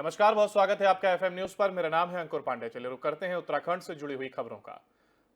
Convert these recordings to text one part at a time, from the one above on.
नमस्कार, बहुत स्वागत है आपका एफएम न्यूज पर। मेरा नाम है अंकुर पांडे। चलिए रुक करते हैं उत्तराखंड से जुड़ी हुई खबरों का।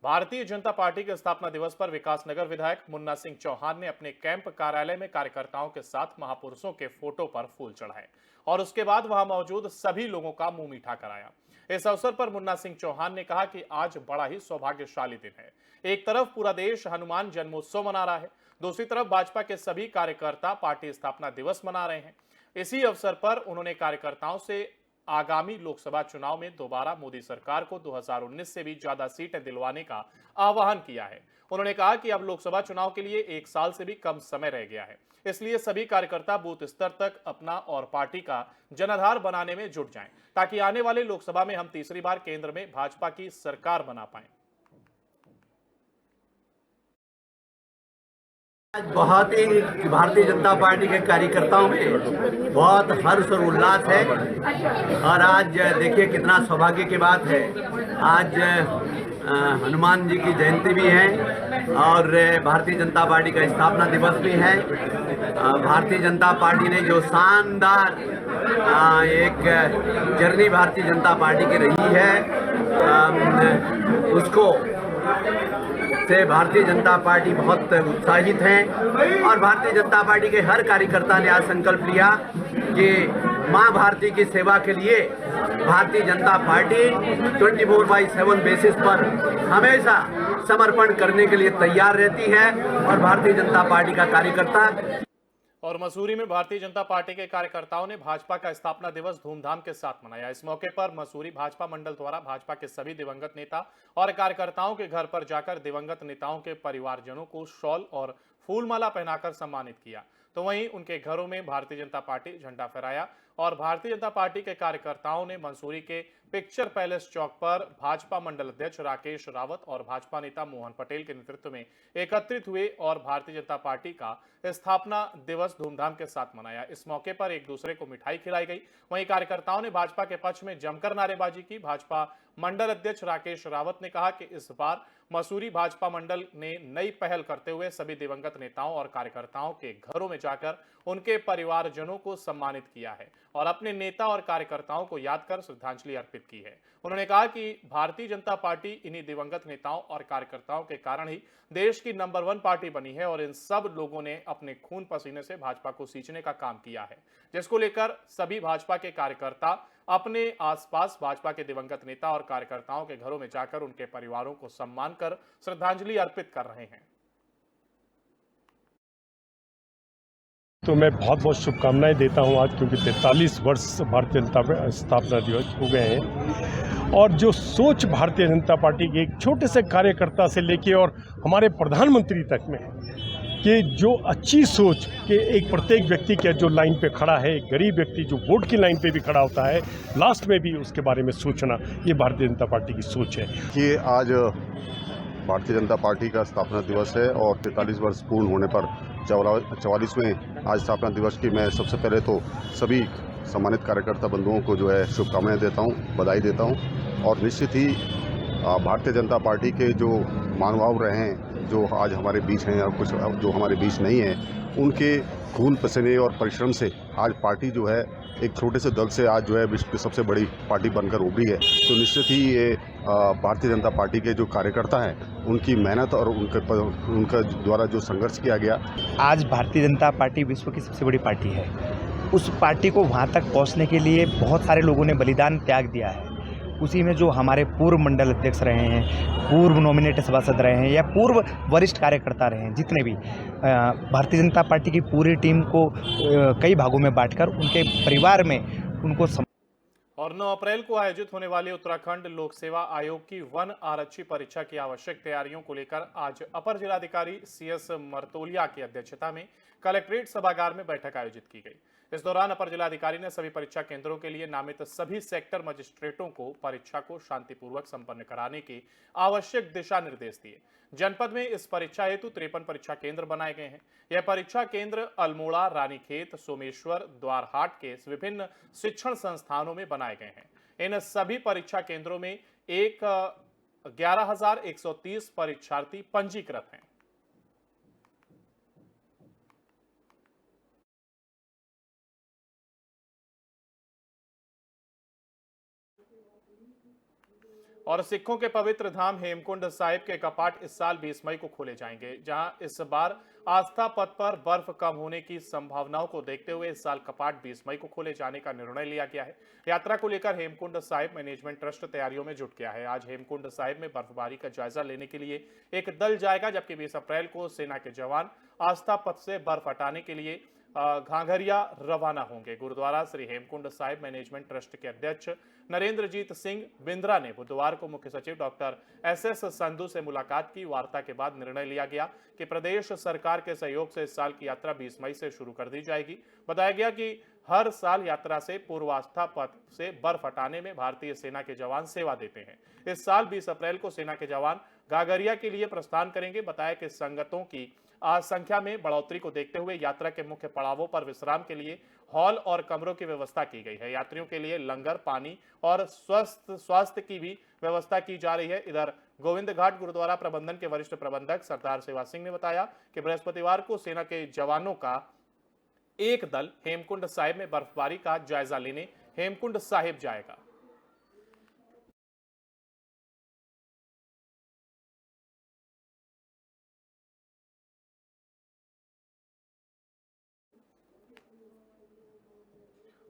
भारतीय जनता पार्टी के स्थापना दिवस पर विकासनगर विधायक मुन्ना सिंह चौहान ने अपने कैंप कार्यालय में कार्यकर्ताओं के साथ महापुरुषों के फोटो पर फूल चढ़ाए और उसके बाद वहां मौजूद सभी लोगों का मुंह मीठा कराया। इस अवसर पर मुन्ना सिंह चौहान ने कहा कि आज बड़ा ही सौभाग्यशाली दिन है। एक तरफ पूरा देश हनुमान जन्मोत्सव मना रहा है, दूसरी तरफ भाजपा के सभी कार्यकर्ता पार्टी स्थापना दिवस मना रहे हैं। इसी अवसर पर उन्होंने कार्यकर्ताओं से आगामी लोकसभा चुनाव में दोबारा मोदी सरकार को 2019 से भी ज्यादा सीटें दिलवाने का आह्वान किया है। उन्होंने कहा कि अब लोकसभा चुनाव के लिए 1 साल से भी कम समय रह गया है, इसलिए सभी कार्यकर्ता बूथ स्तर तक अपना और पार्टी का जनाधार बनाने में जुट जाएं, ताकि आने वाले लोकसभा में हम तीसरी बार केंद्र में भाजपा की सरकार बना पाएं। आज बहुत ही भारतीय जनता पार्टी के कार्यकर्ताओं में बहुत हर्ष और उल्लास है। और आज देखिए कितना सौभाग्य की बात है। आज हनुमान जी की जयंती भी है और भारतीय जनता पार्टी का स्थापना दिवस भी है। भारतीय जनता पार्टी ने जो शानदार एक जर्नी भारतीय जनता पार्टी की रही है, उसको से भारतीय जनता पार्टी बहुत उत्साहित है। और भारतीय जनता पार्टी के हर कार्यकर्ता ने आज संकल्प लिया कि मां भारती की सेवा के लिए भारतीय जनता पार्टी 24/7 बेसिस पर हमेशा समर्पण करने के लिए तैयार रहती है। और भारतीय जनता पार्टी का कार्यकर्ता और मसूरी में भारतीय जनता पार्टी के कार्यकर्ताओं ने भाजपा का स्थापना दिवस धूमधाम के साथ मनाया। इस मौके पर मसूरी भाजपा मंडल द्वारा भाजपा के सभी दिवंगत नेता और कार्यकर्ताओं के घर पर जाकर दिवंगत नेताओं के परिवारजनों को शॉल और फूलमाला पहनाकर सम्मानित किया, तो वहीं उनके घरों में भारतीय जनता पार्टी झंडा फहराया। और भारतीय जनता पार्टी के कार्यकर्ताओं ने मंसूरी के पिक्चर पैलेस चौक पर भाजपा मंडल अध्यक्ष राकेश रावत और भाजपा नेता मोहन पटेल के नेतृत्व में एकत्रित हुए और भारतीय जनता पार्टी का स्थापना दिवस धूमधाम के साथ मनाया। इस मौके पर एक दूसरे को मिठाई खिलाई गई। वहीं कार्यकर्ताओं ने भाजपा के पक्ष में जमकर नारेबाजी की। भाजपा मंडल अध्यक्ष राकेश रावत ने कहा कि इस बार मसूरी भाजपा मंडल ने नई पहल करते हुए सभी दिवंगत नेताओं और कार्यकर्ताओं के घरों में जाकर उनके परिवारजनों को सम्मानित किया है और अपने नेता और कार्यकर्ताओं को याद कर श्रद्धांजलि अर्पित की है। उन्होंने कहा कि भारतीय जनता पार्टी इन्हीं दिवंगत नेताओं और कार्यकर्ताओं के कारण ही देश की नंबर 1 पार्टी बनी है और इन सब लोगों ने अपने खून पसीने से भाजपा को सींचने का काम किया है, जिसको लेकर सभी भाजपा के कार्यकर्ता अपने आसपास भाजपा के दिवंगत नेता और कार्यकर्ताओं के घरों में जाकर उनके परिवारों को सम्मान कर श्रद्धांजलि अर्पित कर रहे हैं। तो मैं बहुत बहुत शुभकामनाएं देता हूं आज, क्योंकि 43 वर्ष भारतीय जनता स्थापना दिवस हो गए हैं और जो सोच भारतीय जनता पार्टी के एक छोटे से कार्यकर्ता से लेके और हमारे प्रधानमंत्री तक में कि जो अच्छी सोच के एक प्रत्येक व्यक्ति के जो लाइन पे खड़ा है, एक गरीब व्यक्ति जो वोट की लाइन पे भी खड़ा होता है, लास्ट में भी उसके बारे में सोचना, ये भारतीय जनता पार्टी की सोच है। कि आज भारतीय जनता पार्टी का स्थापना दिवस है और 43 वर्ष पूर्ण होने पर 44वें आज स्थापना दिवस की मैं सबसे पहले तो सभी सम्मानित कार्यकर्ता बंधुओं को जो है शुभकामनाएं देता हूं, बधाई देता हूं। और निश्चित ही भारतीय जनता पार्टी के जो महानुभाव रहे हैं, जो आज हमारे बीच हैं और कुछ जो हमारे बीच नहीं है, उनके खून पसीने और परिश्रम से आज पार्टी जो है एक छोटे से दल से आज जो है विश्व की सबसे बड़ी पार्टी बनकर उभरी है। तो निश्चित ही ये भारतीय जनता पार्टी के जो कार्यकर्ता हैं, उनकी मेहनत और उनका द्वारा जो संघर्ष किया गया। आज भारतीय जनता पार्टी विश्व की सबसे बड़ी पार्टी है। उस पार्टी को वहाँ तक पहुँचने के लिए बहुत सारे लोगों ने बलिदान त्याग दिया है। उसी में जो हमारे पूर्व मंडल अध्यक्ष रहे हैं, पूर्व नॉमिनेटेड सभासद रहे हैं या पूर्व वरिष्ठ कार्यकर्ता रहे हैं, जितने भी भारतीय जनता पार्टी की पूरी टीम को कई भागों में बांटकर उनके परिवार में उनको और 9 अप्रैल को आयोजित होने वाली उत्तराखंड लोक सेवा आयोग की वन आरक्षी परीक्षा की आवश्यक तैयारियों को लेकर आज अपर जिलाधिकारी CS मर्तोलिया की अध्यक्षता में कलेक्ट्रेट सभागार में बैठक आयोजित की गई। इस दौरान अपर जिलाधिकारी ने सभी परीक्षा केंद्रों के लिए नामित सभी सेक्टर मजिस्ट्रेटों को परीक्षा को शांतिपूर्वक संपन्न कराने के आवश्यक दिशा निर्देश दिए। जनपद में इस परीक्षा हेतु 53 परीक्षा केंद्र बनाए गए हैं। यह परीक्षा केंद्र अल्मोड़ा, रानीखेत, सोमेश्वर, द्वारहाट के विभिन्न शिक्षण संस्थानों में बनाए गए हैं। इन सभी परीक्षा केंद्रों में 11,130 परीक्षार्थी पंजीकृत हैं। और सिखों के पवित्र धाम हेमकुंड साहिब के कपाट इस साल 20 मई को खोले जाएंगे। जहां इस बार आस्था पथ पर बर्फ कम होने की संभावनाओं को देखते हुए इस साल कपाट 20 मई को खोले जाने का निर्णय लिया गया है। यात्रा को लेकर हेमकुंड साहिब मैनेजमेंट ट्रस्ट तैयारियों में जुट गया है। आज हेमकुंड साहिब में बर्फबारी का जायजा लेने के लिए एक दल जाएगा, जबकि 20 अप्रैल को सेना के जवान आस्था पथ से बर्फ हटाने के लिए घाघरिया रवाना होंगे। गुरुद्वारा श्री हेमकुंड साहिब मैनेजमेंट ट्रस्ट के अध्यक्ष नरेंद्रजीत सिंह बिंद्रा ने बुधवार को मुख्य सचिव डॉक्टर SS संधू से मुलाकात की। वार्ता के बाद निर्णय लिया गया कि प्रदेश सरकार के सहयोग से इस साल की यात्रा 20 मई से शुरू कर दी जाएगी। बताया गया कि हर साल यात्रा से पूर्व आस्था पथ से बर्फ हटाने में भारतीय सेना के जवान सेवा देते हैं। इस साल 20 अप्रैल को सेना के जवान घाघरिया के लिए प्रस्थान करेंगे। बताया कि संगतों की संख्या में बढ़ोतरी को देखते हुए यात्रा के मुख्य पड़ावों पर विश्राम के लिए हॉल और कमरों की व्यवस्था की गई है। यात्रियों के लिए लंगर, पानी और स्वास्थ्य की भी व्यवस्था की जा रही है। इधर गोविंद घाट गुरुद्वारा प्रबंधन के वरिष्ठ प्रबंधक सरदार सेवा सिंह ने बताया कि बृहस्पतिवार को सेना के जवानों का एक दल हेमकुंड साहिब में बर्फबारी का जायजा लेने हेमकुंड साहिब जाएगा।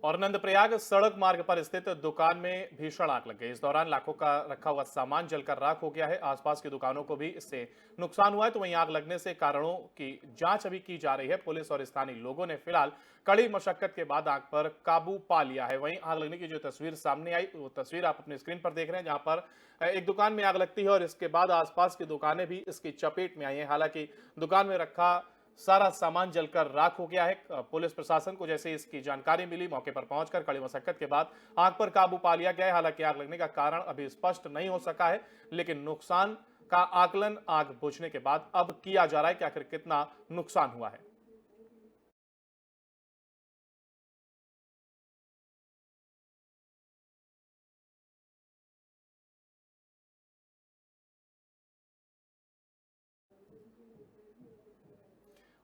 और नंदप्रयाग सड़क मार्ग पर स्थित दुकान में भीषण आग लग गई। इस दौरान लाखों का रखा हुआ सामान जलकर राख हो गया है। आसपास की दुकानों को भी इससे नुकसान हुआ है। तो वहीं आग लगने से कारणों की जांच अभी की जा रही है। पुलिस और स्थानीय लोगों ने फिलहाल कड़ी मशक्कत के बाद आग पर काबू पा लिया है। वहीं आग लगने की जो तस्वीर सामने आई, वो तस्वीर आप अपनी स्क्रीन पर देख रहे हैं, जहां पर एक दुकान में आग लगती है और इसके बाद आसपास की दुकानें भी इसकी चपेट में आई हैं। हालांकि दुकान में रखा सारा सामान जलकर राख हो गया है। पुलिस प्रशासन को जैसे इसकी जानकारी मिली, मौके पर पहुंचकर कड़ी मशक्कत के बाद आग पर काबू पा लिया गया है। हालांकि आग लगने का कारण अभी स्पष्ट नहीं हो सका है, लेकिन नुकसान का आकलन आग बुझने के बाद अब किया जा रहा है कि आखिर कितना नुकसान हुआ है।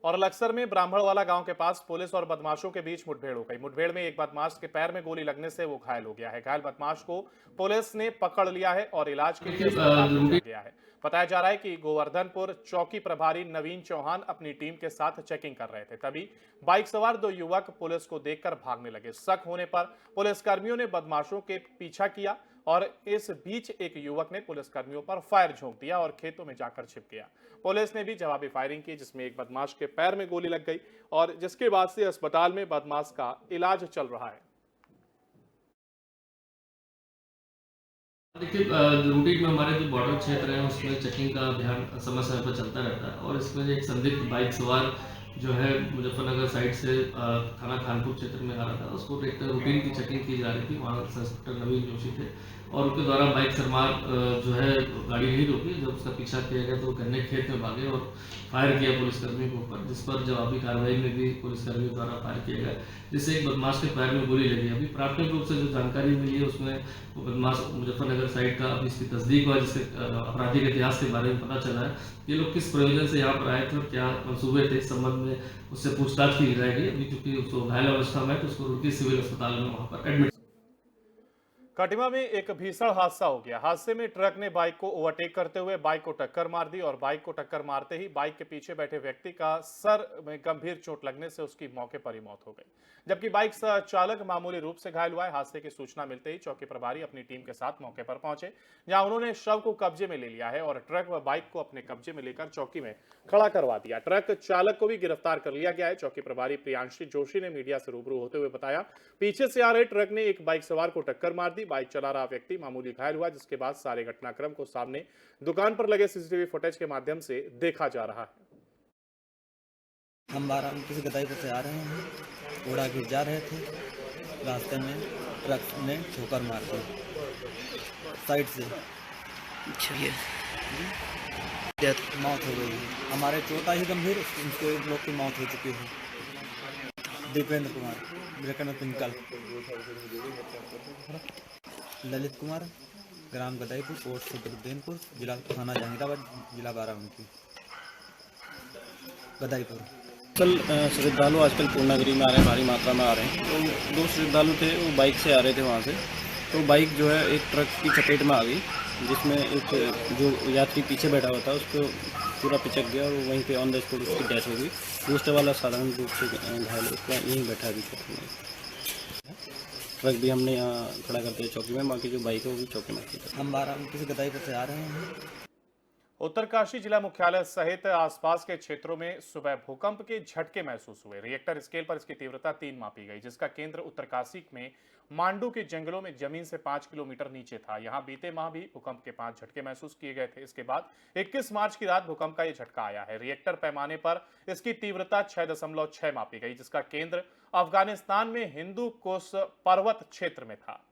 और लक्सर में ब्राह्मणवाला गांव के पास पुलिस और बदमाशों के बीच मुठभेड़ हो गई। मुठभेड़ में एक बदमाश के पैर में गोली लगने से वो घायल हो गया है। घायल बदमाश को पुलिस ने पकड़ लिया है और इलाज के लिए अस्पताल गया है। बताया जा रहा है कि गोवर्धनपुर चौकी प्रभारी नवीन चौहान अपनी टीम के साथ चेकिंग कर रहे थे, तभी बाइक सवार दो युवक पुलिस को देखकर भागने लगे। शक होने पर पुलिसकर्मियों ने बदमाशों के पीछा किया और इस बीच एक युवक ने पुलिसकर्मियों पर फायर झोंक दिया और खेतों में जाकर छिप गया। पुलिस ने भी जवाबी फायरिंग की, जिसमें एक बदमाश के पैर में गोली लग गई और जिसके बाद से अस्पताल में बदमाश का इलाज चल रहा है। देखिए, रूटीन में हमारे जो बॉर्डर क्षेत्र हैं उसमें चेकिंग का अभियान समय समय पर चलता रहता है और इसमें एक संदिग्ध बाइक सवार जो है मुजफ्फरनगर साइड से थाना खानपुर क्षेत्र में आ रहा था, उसको एक रूटीन की चेकिंग की जा रही थी। वहाँ इंस्पेक्टर नवीन जोशी थे और उनके द्वारा बाइक सरमार जो है गाड़ी नहीं रोकी। जब उसका पीछा किया गया तो गन्ने खेत में भागे और फायर किया पुलिसकर्मियों के ऊपर, जिस पर जवाबी कार्रवाई में भी पुलिसकर्मियों द्वारा फायर किया गया, जिससे एक बदमाश के पैर में गोली लगी। अभी प्राथमिक रूप से जो जानकारी मिली है उसमें वो बदमाश मुजफ्फरनगर साइड का अभी इसकी तस्दीक हुआ, जिसके आपराधिक इतिहास के बारे में पता चला है। ये लोग किस प्रयोजन से यहाँ पर आए थे और क्या मंसूबे थे, इस संबंध में उससे पूछताछ की जाएगी। अभी चूंकि उसको घायल अवस्था में है तो उसको रुड़की सिविल अस्पताल में वहाँ पर एडमिट। कटिमा में एक भीषण हादसा हो गया। हादसे में ट्रक ने बाइक को ओवरटेक करते हुए बाइक को टक्कर मार दी और बाइक को टक्कर मारते ही बाइक के पीछे बैठे व्यक्ति का सर में गंभीर चोट लगने से उसकी मौके पर ही मौत हो गई, जबकि बाइक चालक मामूली रूप से घायल हुआ है। हादसे की सूचना मिलते ही चौकी प्रभारी अपनी टीम के साथ मौके पर पहुंचे, जहां उन्होंने शव को कब्जे में ले लिया है और ट्रक व बाइक को अपने कब्जे में लेकर चौकी में खड़ा करवा दिया। ट्रक चालक को भी गिरफ्तार कर लिया गया है। चौकी प्रभारी प्रियांशी जोशी ने मीडिया से रूबरू होते हुए बताया, पीछे से आ रहे ट्रक ने एक बाइक सवार को टक्कर मार दी। बाइक चला रहा व्यक्ति मामूली घायल हुआ, जिसके बाद सारे घटनाक्रम को सामने दुकान पर लगे सीसीटीवी फुटेज के माध्यम से देखा जा रहा है। हम बाराबंकी से गदाईपुर से आ रहे हैं, घोड़ा गिर जा रहे थे, रास्ते में ट्रक ने ठोकर मार दी साइड से। मौत हो गई। हमारे चोट आई गंभीर, उनके एक लोग की मौत हो चुकी है। दीपेंद्र कुमार, ब्रेकन पिंकल, ललित कुमार, ग्राम गदाईपुर, पोस्ट सुब्रदेनपुर, जिला थाना जहांगीराबाद, जिला बाराबंकी, गदाईपुर। श्रद्धालु आजकल पूर्णागिरी में आ रहे हैं, भारी मात्रा में आ रहे हैं। तो दो श्रद्धालु थे, वो बाइक से आ रहे थे वहाँ से, तो बाइक जो है एक ट्रक की चपेट में आ गई जिसमें एक जो यात्री पीछे बैठा हुआ था उसको पूरा पिचक गया और वहीं पे ऑन द स्पॉट उसकी डेथ हो गई। दूसरा वाला साधारण रूप से घायल है, उसका यहीं बैठा अभी चौकी में। ट्रक भी हमने यहाँ खड़ा कर दिया चौकी में, बाकी जो बाइक है वो भी चौकी में खड़ी है। हम बाराबंकी से गदाईपुर से आ रहे हैं। उत्तरकाशी जिला मुख्यालय सहित आसपास के क्षेत्रों में सुबह भूकंप के झटके महसूस हुए। रिएक्टर स्केल पर इसकी तीव्रता 3 मापी गई, जिसका केंद्र उत्तरकाशी में मांडू के जंगलों में जमीन से 5 किलोमीटर नीचे था। यहां बीते माह भी भूकंप के 5 झटके महसूस किए गए थे। इसके बाद 21 मार्च की रात भूकंप का यह झटका आया है। रिएक्टर पैमाने पर इसकी तीव्रता 6.6 मापी गई, जिसका केंद्र अफगानिस्तान में हिंदू कुश पर्वत क्षेत्र में था।